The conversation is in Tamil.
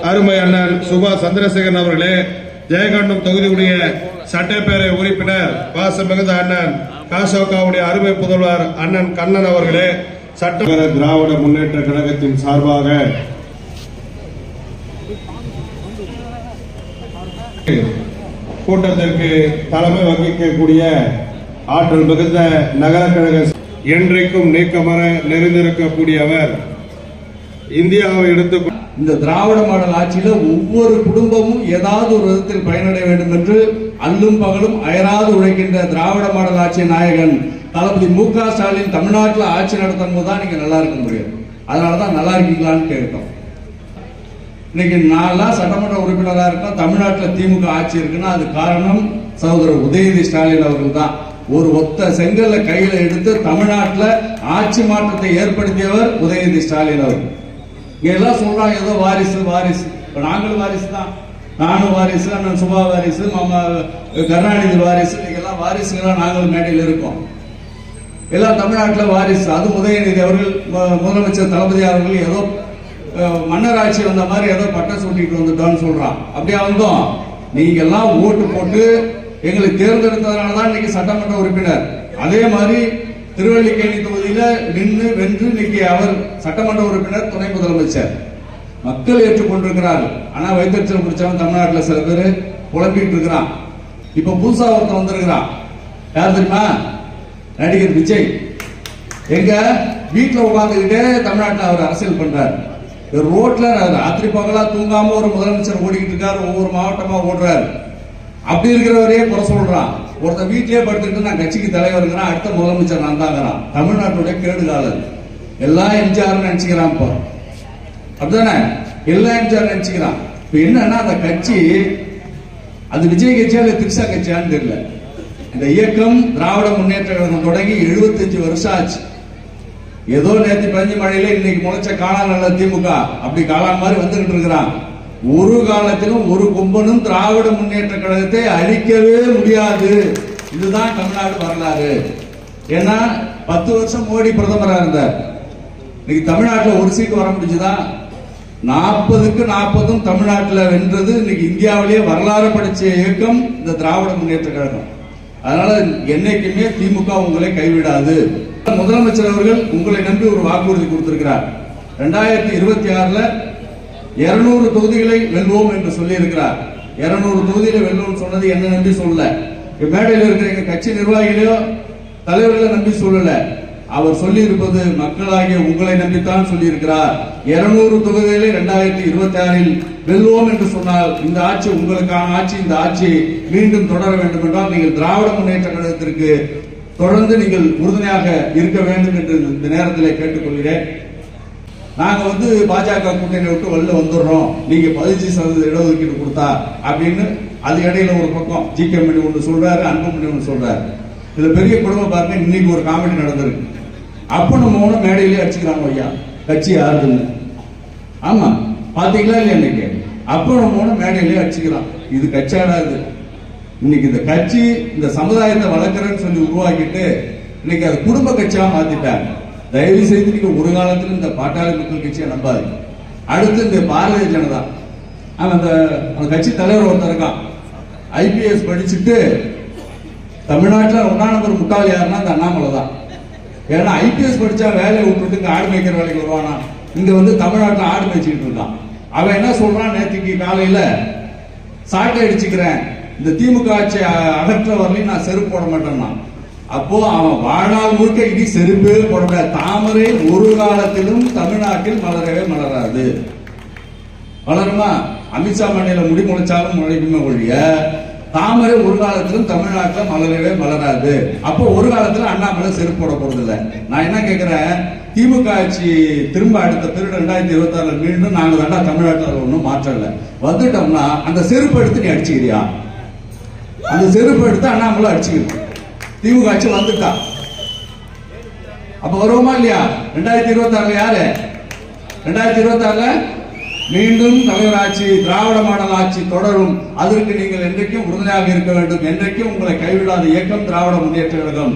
அருமை அண்ணன் சுபா சந்திரசேகரன் அவர்களே, ஜெயகண்டம் தொகுதியுடைய சட்டப்பேரவை உறுப்பினர் பாசமிகுந்த அண்ணன் காசோகாவுடைய அருமை புதல்வர் அண்ணன் கண்ணன் அவர்களே, சட்டப்பேரவை திராவிட முன்னேற்ற கழகத்தின் சார்பாக கூட்டத்திற்கு தலைமை வகிக்கக்கூடிய ஆற்றல் மிகுந்த நகர கழக என்றைக்கும் நீக்கமர நிறைந்திருக்கக்கூடியவர், இந்தியாவை எடுத்து இந்த திராவிட மாடல் ஆட்சியில ஒவ்வொரு குடும்பமும் ஏதாவது ஒரு விதத்தில் பயனடைய வேண்டும் என்று அல்லும் பகலும் அயராது உழைக்கின்ற திராவிட மாடல் ஆட்சி நாயகன் தளபதி மு.க. ஸ்டாலின் தமிழ்நாட்டில் ஆட்சி நடத்தும் போது தான் நீங்க நல்லா இருக்க முடியும். அதனாலதான் நல்லா இருக்கீங்களான்னு கேட்டோம். இன்னைக்கு நான்லாம் சட்டமன்ற உறுப்பினராக இருக்கோம், தமிழ்நாட்டில் திமுக ஆட்சி இருக்குன்னா அது காரணம் சகோதரர் உதயநிதி ஸ்டாலின் அவர்கள் தான். ஒரு ஒத்த செங்கல்ல கையில எடுத்து தமிழ்நாட்டில் ஆட்சி மாற்றத்தை ஏற்படுத்தியவர் உதயநிதி ஸ்டாலின் அவர்கள். எல்லாம் சொல்றாங்க ஏதோ வாரிசு வாரிசு, நாங்களும் வாரிசு தான். நானும் வாரிசு, அண்ணன் சுபா வாரிசு, மாமா கருணாநிதி வாரிசு, எல்லாம் வாரிசுகளா நாங்களும் மேடையில் இருக்கோம். எல்லாம் தமிழ்நாட்டில் வாரிசு. அது உதயநிதி அவர்கள் முதலமைச்சர் தளபதி அவர்கள் ஏதோ மன்னர் ஆட்சி வந்த மாதிரி ஏதோ பட்டம் சூட்டிட்டு வந்துட்டோம்னு சொல்றான். அப்படியா வந்தோம்? நீங்க எல்லாம் ஓட்டு போட்டு எங்களை தேர்ந்தெடுத்ததுனாலதான் இன்னைக்கு சட்டமன்ற உறுப்பினர். அதே மாதிரி திருவல்லிக்கேணி தொகுதியில நின்று வென்று இன்னைக்கு அவர் சட்டமன்ற உறுப்பினர், துணை முதலமைச்சர். மக்கள் ஏற்றுக்கொண்டிருக்கிறார்கள். ஆனா வைத்தறிச்சல் முடிச்சவன் தமிழ்நாட்டில் சில பேர் குழப்பிட்டு இருக்கிறான். இப்ப புதுசா ஒருத்தன் வந்திருக்கிறான். யார் தெரியுமா? நடிகர் விஜய். எங்க வீட்டுல உட்கார்ந்துகிட்டே தமிழ்நாட்டில் அவர் அரசியல் பண்றாரு. ரோட்ல ராத்திரி பகலா தூங்காம ஒரு முதலமைச்சர் ஓடிக்கிட்டு இருக்காரு, ஒவ்வொரு மாவட்டமா ஓடுறாரு. அப்படி இருக்கிறவரையே குறை சொல்றான். ஒருத்தர் வீட்டிலேயே படுத்துக்கிட்டு நான் கட்சிக்கு தலைவருங்கிறான், அடுத்த முதலமைச்சர் நான் தாங்கிறான். தமிழ்நாட்டுடைய கேடுகாலர். எல்லாம் எம்ஜிஆர் நினைச்சுக்கிறான். இப்ப அப்படிதானே எல்லாம் எம்ஜிஆர் நினைச்சுக்கிறான். இப்ப என்னன்னா அந்த கட்சி அது விஜய் கட்சியா இல்ல திரிசா கட்சியான்னு தெரியல. இந்த இயக்கம் திராவிட முன்னேற்ற கழகம் தொடங்கி 75 வருஷம் ஆச்சு. ஏதோ நேற்று பஞ்சு மழையில இன்னைக்கு முளைச்ச காளான் நல்ல திமுக அப்படி காளான் மாதிரி வந்துகிட்டு இருக்கிறான். ஒரு காலத்திலும் ஒரு கும்பனும் திராவிட முன்னேற்ற கழகத்தை அழிக்கவே முடியாது. இதுதான் தமிழ்நாடு வரலாறு. ஏன்னா 10 வருஷம் மோடி பிரதமரா இருந்தார். இன்னைக்கு தமிழ்நாட்டில் ஒரு சீட்டு வர முடிஞ்சுதான். 40க்கு 40 தமிழ்நாட்டில் வென்றது இன்னைக்கு இந்தியாவிலேயே வரலாறு படைச்ச இயக்கம் இந்த திராவிட முன்னேற்ற கழகம். அதனால என்னைக்குமே திமுக உங்களை கைவிடாது. முதலமைச்சர் அவர்கள் உங்களை நம்பி ஒரு வாக்குறுதி கொடுத்திருக்கிறார். 2026 200 தொகுதிகளை வெல்வோம் என்று சொல்லி இருக்கிறார். 200 தொகுதியில வெல்வோம் சொன்னது என்ன நம்பி சொல்லல, மேடையில் இருக்கிற எங்க கட்சி நிர்வாகிகளையோ தலைவர்களை நம்பி சொல்லல. அவர் சொல்லி இருப்பது மக்களாகிய உங்களை நம்பித்தான் சொல்லி இருக்கிறார். 200 தொகுதிகளை 2026 வெல்வோம் என்று சொன்னால் இந்த ஆட்சி உங்களுக்கான ஆட்சி. இந்த ஆட்சி மீண்டும் தொடர வேண்டும் என்றால் நீங்கள் திராவிட முன்னேற்ற கழகத்திற்கு தொடர்ந்து நீங்கள் உறுதுணையாக இருக்க வேண்டும் என்று இந்த நேரத்தில் கேட்டுக்கொள்கிறேன். நாங்க பாஜக கூட்டணி விட்டு வெளில வந்துடுறோம், நீங்க 15% இடஒதுக்கீடு கொடுத்தா அப்படின்னு அது இடையில ஒரு பக்கம் ஜி.கே. மணி ஒன்று சொல்றாரு, அன்புமணி ஒன்று சொல்றாரு. இதுல பெரிய குடும்பம் பாருங்க, இன்னைக்கு ஒரு காமெடி நடந்திருக்கு. அப்பன்னு மௌனம் மேடையிலேயே அடிச்சுக்கிறாங்க ஐயா கட்சி யாருன்னு. ஆமா பாத்தீங்களா இல்லையா? இன்னைக்கு அப்பன்னு மௌனம் மேடையிலேயே அடிச்சுக்கிறான். இது கட்சியாடா? இது இன்னைக்கு இந்த கட்சி இந்த சமுதாயத்தை வளர்க்கிறேன்னு சொல்லி உருவாக்கிட்டு இன்னைக்கு அது குடும்ப கட்சியா மாத்திட்டாங்க. தயவு செய்து நீங்க ஒரு காலத்துல இந்த பாட்டாளி மக்கள் கட்சியை நம்பாதீங்க. அடுத்து இந்த பாரதிய ஜனதா அந்த கட்சி தலைவர் ஒருத்தர் இருக்கான், ஐபிஎஸ் படிச்சுட்டு தமிழ்நாட்டில் 1ஆம் நம்பர் முட்டாள் யாருன்னா அந்த அண்ணாமலை தான். ஏன்னா ஐபிஎஸ் படிச்சா வேலையை விட்டுட்டு இங்க ஆடு மேய்க்கிற வேலைக்கு வருவானா? இங்க தமிழ்நாட்டில் ஆடு மேய்ச்சிட்டு இருக்கான். அவன் என்ன சொல்றான், நேற்றுக்கு காலையில சாட்டை அடிச்சுக்கிறேன், இந்த திமுக ஆட்சி அகற்ற வரலையும் நான் செருப்பு போட மாட்டேன்னா. அப்போ அவன் வாழ்நாள் முழுக்க இனி செருப்பே போட. தாமரை ஒரு காலத்திலும் தமிழ்நாட்டில் மலரவே மலராது. வளருமா? அமித்ஷா மண்ணில முடி முளைச்சாலும் முளைக்குமே ஒழிய தாமரை ஒரு காலத்திலும் தமிழ்நாட்டில் மலரவே மலராது. அப்போ ஒரு காலத்துல அண்ணாமலை செருப்பு போட போறது இல்லை. நான் என்ன கேட்கிறேன், திமுக ஆட்சி திரும்ப அடுத்த பிறகு 2026 மீண்டும் நாங்க தாண்டா தமிழ்நாட்டில் ஒன்றும் மாற்றம் இல்லை. வந்துட்டோம்னா அந்த செருப்பு எடுத்து நீ அடிச்சுக்கிறியா? அந்த செருப்பு எடுத்து அண்ணாமலை அடிச்சுக்கணும். திமுக ஆட்சி வந்துட்டா அப்ப வருவோமா இல்லையா? 2026 யாரு? 2026 மீண்டும் தலைவர் ஆட்சி, திராவிட மாடல் ஆட்சி தொடரும். அதற்கு நீங்கள் என்றைக்கும் உறுதுணையாக இருக்க வேண்டும். என்றைக்கும் உங்களை கைவிடாத இயக்கம் திராவிட முன்னேற்ற கழகம்.